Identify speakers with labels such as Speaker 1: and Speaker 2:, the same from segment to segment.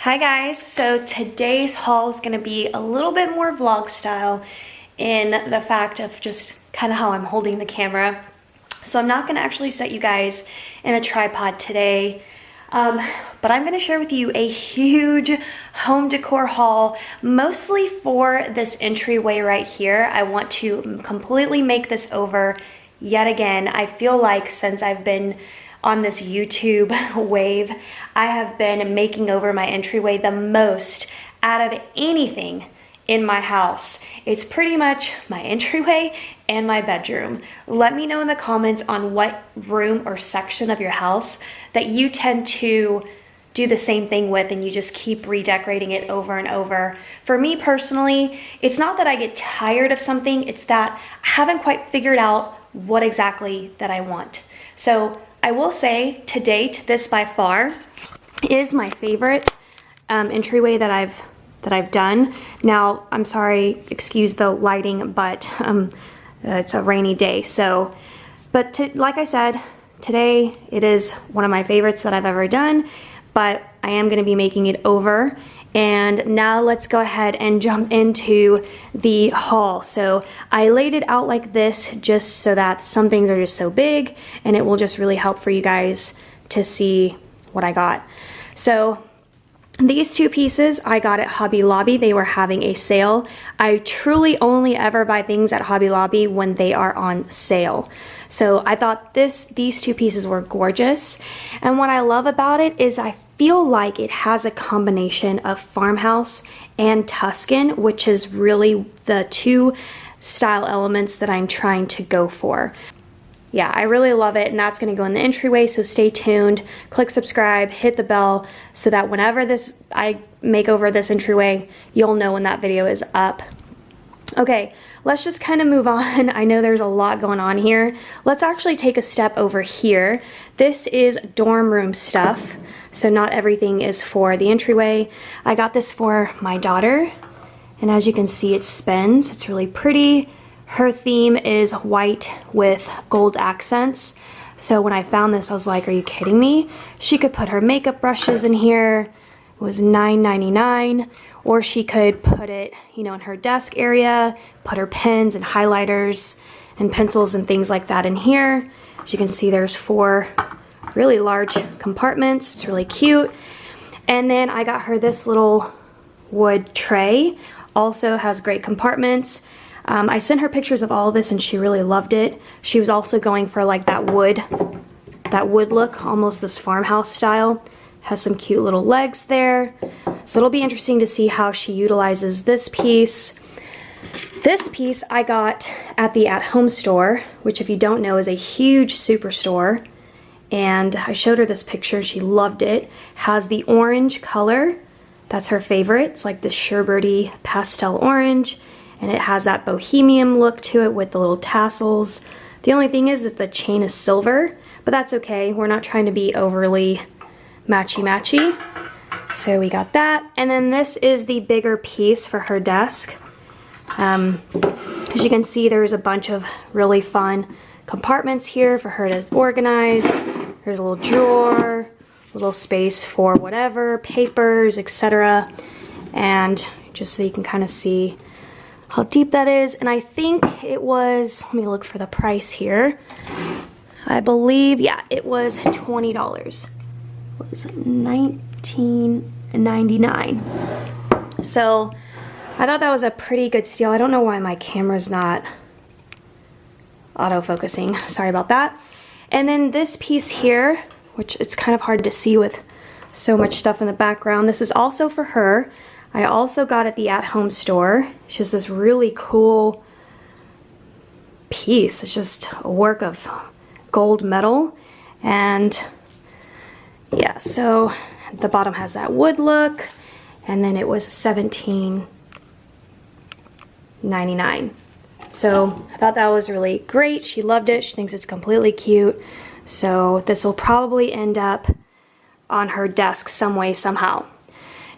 Speaker 1: Hi guys, so today's haul is going to be a little bit more vlog style in the fact of just kind of how I'm holding the camera. So I'm not going to actually set you guys in a tripod today, but I'm going to share with you a huge home decor haul, mostly for this entryway right here. I want to completely make this over yet again. I feel like since I've been on this YouTube wave, I have been making over my entryway the most out of anything in my house. It's pretty much my entryway and my bedroom. Let me know in the comments on what room or section of your house that you tend to do the same thing with and you just keep redecorating it over and over. For me personally, it's not that I get tired of something, it's that I haven't quite figured out what exactly that I want. So I will say, to date, this by far is my favorite entryway that I've done. Now, I'm sorry, excuse the lighting, but it's a rainy day. So, like I said, today it is one of my favorites that I've ever done, but I am going to be making it over. And now let's go ahead and jump into the haul. So I laid it out like this just so that some things are just so big and it will just really help for you guys to see what I got. So these two pieces I got at Hobby Lobby. They were having a sale. I truly only ever buy things at Hobby Lobby when they are on sale. So I thought these two pieces were gorgeous. And what I love about it is I feel like it has a combination of Farmhouse and Tuscan, which is really the two style elements that I'm trying to go for. Yeah, I really love it, and that's going to go in the entryway, so stay tuned. Click subscribe, hit the bell, so that whenever I make over this entryway, you'll know when that video is up. Okay, let's just kind of move on. I know there's a lot going on here. Let's actually take a step over here. This is dorm room stuff, so not everything is for the entryway. I got this for my daughter, and as you can see, it spins. It's really pretty. Her theme is white with gold accents. So when I found this, I was like, are you kidding me? She could put her makeup brushes in here. It was $9.99. Or she could put it, you know, in her desk area, put her pens and highlighters and pencils and things like that in here. As you can see, there's 4 really large compartments. It's really cute. And then I got her this little wood tray. Also has great compartments. I sent her pictures of all of this and she really loved it. She was also going for like that wood look, almost this farmhouse style. Has some cute little legs there. So it'll be interesting to see how she utilizes this piece. This piece I got at the At Home store, which if you don't know is a huge superstore. And I showed her this picture, she loved it. Has the orange color, that's her favorite. It's like this sherbety pastel orange. And it has that bohemian look to it with the little tassels. The only thing is that the chain is silver, but that's okay. We're not trying to be overly matchy-matchy. So we got that. And then this is the bigger piece for her desk. As you can see, there's a bunch of really fun compartments here for her to organize. There's a little drawer, little space for whatever, papers, etc. And just so you can kind of see how deep that is. And I think it was, let me look for the price here. I believe, yeah, it was $20. What was it, $19.99. So I thought that was a pretty good steal. I don't know why my camera's not auto-focusing. Sorry about that. And then this piece here, which it's kind of hard to see with so much stuff in the background. This is also for her. I also got at the At Home store. It's just this really cool piece. It's just a work of gold metal. And yeah, so the bottom has that wood look. And then it was $17.99. So I thought that was really great. She loved it. She thinks it's completely cute. So this will probably end up on her desk some way, somehow.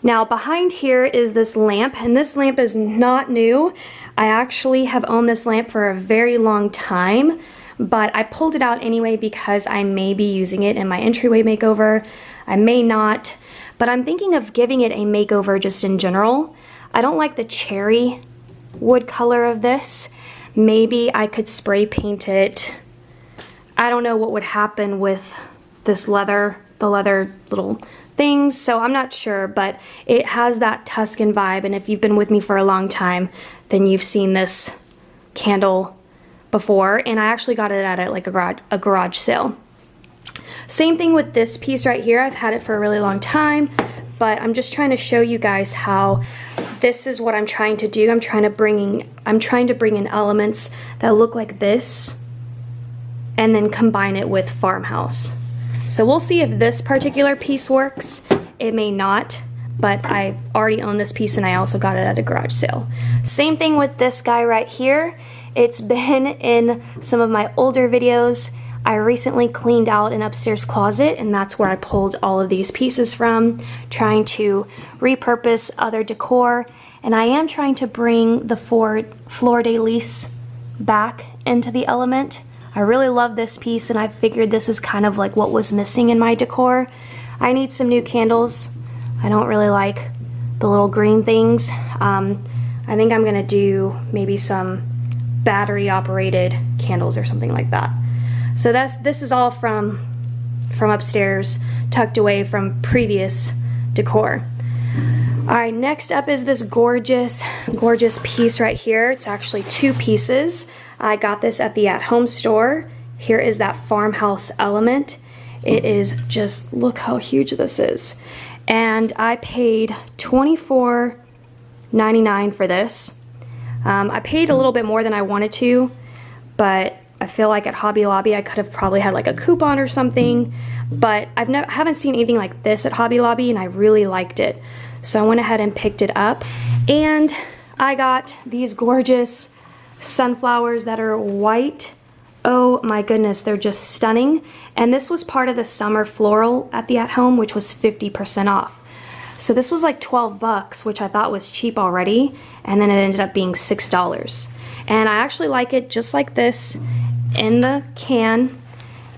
Speaker 1: Now behind here is this lamp, and this lamp is not new. I actually have owned this lamp for a very long time, but I pulled it out anyway because I may be using it in my entryway makeover. I may not, but I'm thinking of giving it a makeover just in general. I don't like the cherry wood color of this. Maybe I could spray paint it. I don't know what would happen with this leather, the leather little things, so I'm not sure, but it has that Tuscan vibe, and if you've been with me for a long time, then you've seen this candle before, and I actually got it at like a garage sale. Same thing with this piece right here. I've had it for a really long time, but I'm just trying to show you guys how this is what I'm trying to do. I'm trying to bring in elements that look like this and then combine it with Farmhouse. So we'll see if this particular piece works. It may not, but I've already owned this piece and I also got it at a garage sale. Same thing with this guy right here. It's been in some of my older videos. I recently cleaned out an upstairs closet, and that's where I pulled all of these pieces from, trying repurpose other decor. And I am trying to bring the Fleur de Lis back into the element. I really love this piece, and I figured this is kind of like what was missing in my decor. I need some new candles. I don't really like the little green things. I think I'm gonna do maybe some battery operated candles or something like that. So this is all from upstairs, tucked away from previous decor. All right, next up is this gorgeous piece right here. It's actually two pieces. I got this at the at-home store. Here is that Farmhouse element. It is just, look how huge this is. And I paid $24.99 for this. I paid a little bit more than I wanted to, but I feel like at Hobby Lobby I could have probably had like a coupon or something, but I haven't seen anything like this at Hobby Lobby, and I really liked it. So I went ahead and picked it up, and I got these gorgeous sunflowers that are white. Oh my goodness, they're just stunning. And this was part of the summer floral at the at-home, which was 50% off. So this was like 12 bucks, which I thought was cheap already, and then it ended up being $6. And I actually like it just like this in the can,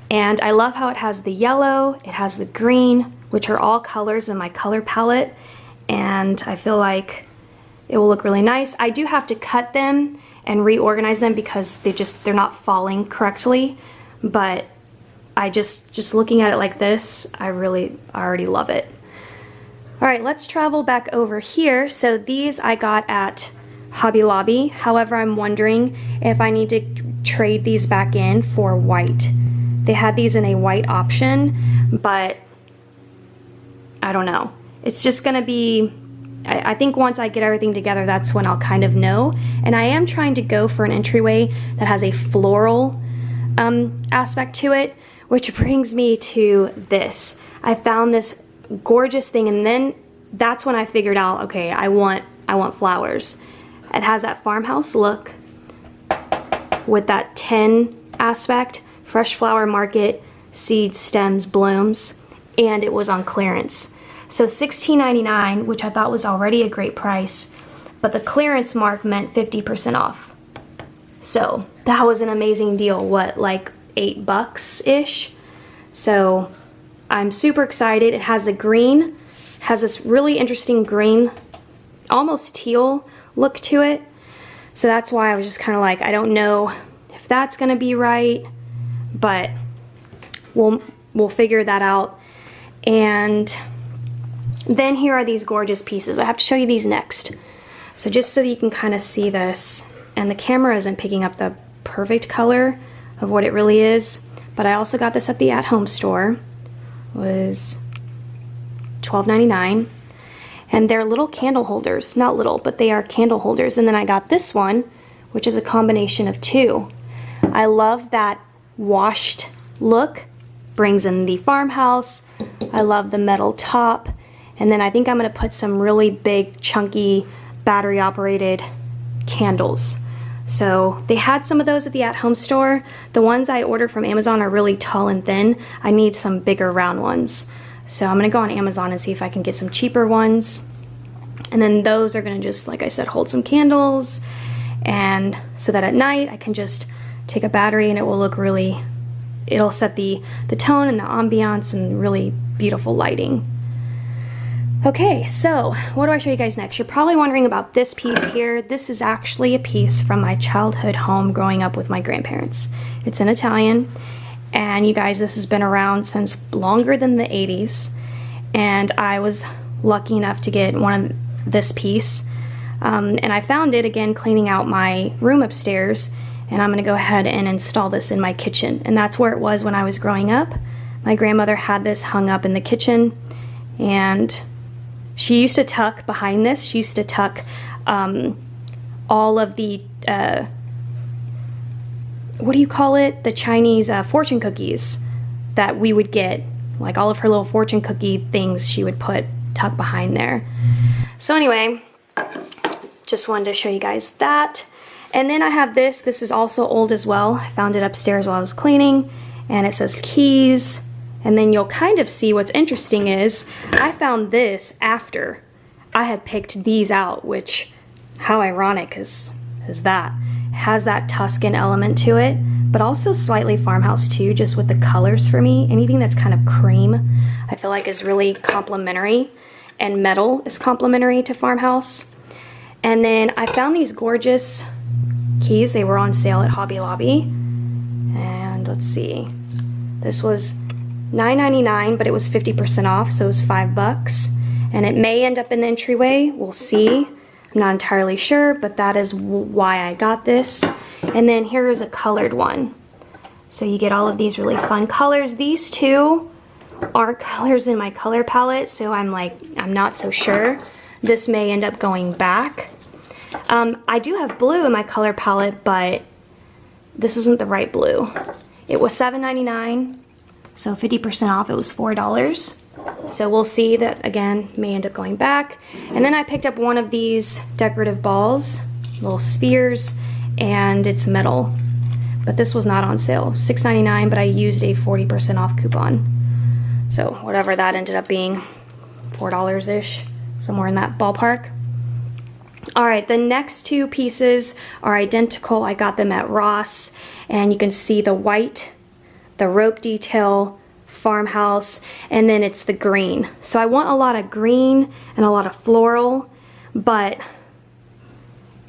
Speaker 1: and I love how it has the yellow, it has the green, which are all colors in my color palette, and I feel like it will look really nice. I do have to cut them and reorganize them because they're not falling correctly, but I just looking at it like this, I already love it. All right, let's travel back over here. So these I got at Hobby Lobby. However, I'm wondering if I need to trade these back in for white. They had these in a white option, but I don't know. It's just gonna be, I think once I get everything together, that's when I'll kind of know. And I am trying to go for an entryway that has a floral aspect to it, which brings me to this. I found this gorgeous thing, and then that's when I figured out, okay, I want flowers. It has that Farmhouse look with that 10 aspect, fresh flower market, seeds, stems, blooms, and it was on clearance. So $16.99, which I thought was already a great price, but the clearance mark meant 50% off. So that was an amazing deal. What, like $8-ish? So I'm super excited. It has the green, has this really interesting green, almost teal look to it. So that's why I was just kind of like, I don't know if that's gonna be right, but we'll figure that out. And then here are these gorgeous pieces. I have to show you these next. So just so you can kind of see this, and the camera isn't picking up the perfect color of what it really is, but I also got this at the at-home store. It was $12.99. And they're little candle holders, not little, but they are candle holders. And then I got this one, which is a combination of two. I love that washed look, brings in the Farmhouse. I love the metal top. And then I think I'm gonna put some really big, chunky, battery operated candles. So they had some of those at the at-home store. The ones I ordered from Amazon are really tall and thin. I need some bigger round ones. So I'm gonna go on Amazon and see if I can get some cheaper ones. And then those are gonna just, like I said, hold some candles, and so that at night I can just take a battery and it will look really, it'll set the tone and the ambiance and really beautiful lighting. Okay, so what do I show you guys next? You're probably wondering about this piece here. This is actually a piece from my childhood home growing up with my grandparents. It's in Italian, and you guys, this has been around since longer than the 80s, and I was lucky enough to get this piece, and I found it again cleaning out my room upstairs, and I'm gonna go ahead and install this in my kitchen, and that's where it was when I was growing up. My grandmother had this hung up in the kitchen, and she used to tuck behind this. She used to tuck all of the, what do you call it? The Chinese fortune cookies that we would get. Like all of her little fortune cookie things she would tuck behind there. So anyway, just wanted to show you guys that. And then I have this. This is also old as well. I found it upstairs while I was cleaning. And it says keys. And then you'll kind of see what's interesting is I found this after I had picked these out, which how ironic is that? It has that Tuscan element to it, but also slightly farmhouse too, just with the colors for me. Anything that's kind of cream, I feel like is really complimentary, and metal is complimentary to farmhouse. And then I found these gorgeous keys. They were on sale at Hobby Lobby. And let's see, this was $9.99, but it was 50% off, so it was $5. And it may end up in the entryway, we'll see. I'm not entirely sure, but that is why I got this. And then here's a colored one. So you get all of these really fun colors. These two aren't colors in my color palette, so I'm not so sure. This may end up going back. I do have blue in my color palette, but this isn't the right blue. It was $7.99. So 50% off, it was $4. So we'll see. That again may end up going back. And then I picked up one of these decorative balls, little spheres, and it's metal. But this was not on sale, $6.99, but I used a 40% off coupon. So whatever that ended up being, $4-ish, somewhere in that ballpark. All right, the next two pieces are identical. I got them at Ross, and you can see the white, the rope detail, farmhouse, and then it's the green. So I want a lot of green and a lot of floral, but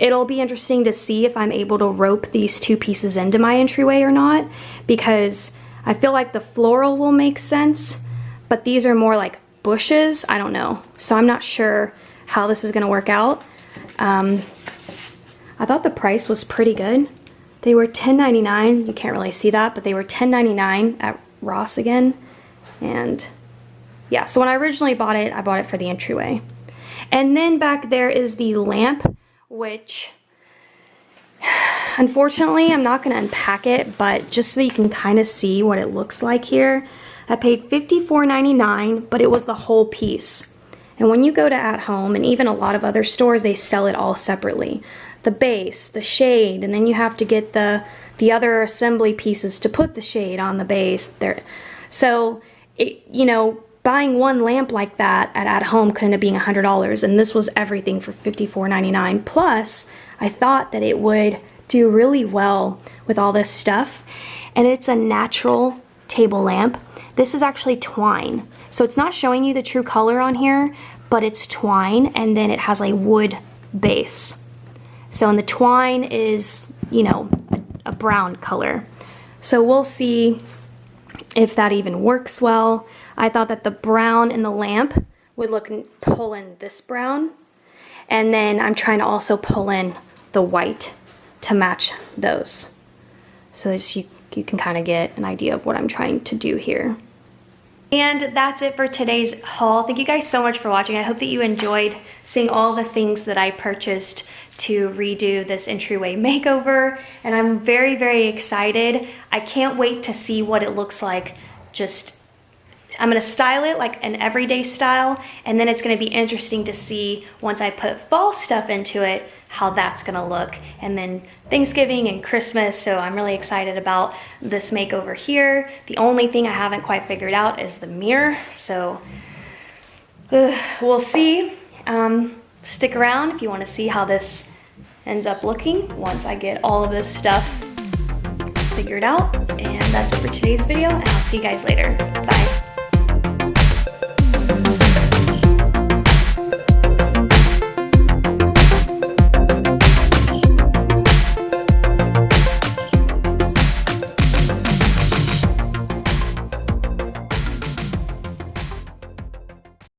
Speaker 1: it'll be interesting to see if I'm able to rope these two pieces into my entryway or not, because I feel like the floral will make sense, but these are more like bushes. I don't know. So I'm not sure how this is gonna work out. I thought the price was pretty good. They were $10.99. You can't really see that, but they were $10.99 at Ross again. And yeah, so when I originally bought it, I bought it for the entryway. And then back there is the lamp, which unfortunately I'm not going to unpack it, but just so you can kind of see what it looks like here. I paid $54.99, but it was the whole piece. And when you go to At Home, and even a lot of other stores, they sell it all separately. The base, the shade, and then you have to get the other assembly pieces to put the shade on the base there. So, you know, buying one lamp like that at Home could end up being $100, and this was everything for $54.99. Plus, I thought that it would do really well with all this stuff, and it's a natural table lamp. This is actually twine, so it's not showing you the true color on here, but it's twine, and then it has a wood base. So, and the twine is, you know, a brown color. So we'll see if that even works well. I thought that the brown in the lamp would pull in this brown. And then I'm trying to also pull in the white to match those. So you can kind of get an idea of what I'm trying to do here. And that's it for today's haul. Thank you guys so much for watching. I hope that you enjoyed seeing all the things that I purchased to redo this entryway makeover, and I'm very, very excited. I can't wait to see what it looks like. I'm gonna style it like an everyday style, and then it's gonna be interesting to see once I put fall stuff into it, how that's gonna look. And then Thanksgiving and Christmas, so I'm really excited about this makeover here. The only thing I haven't quite figured out is the mirror, so we'll see. Stick around if you want to see how this ends up looking once I get all of this stuff figured out. And that's it for today's video, and I'll see you guys later. Bye.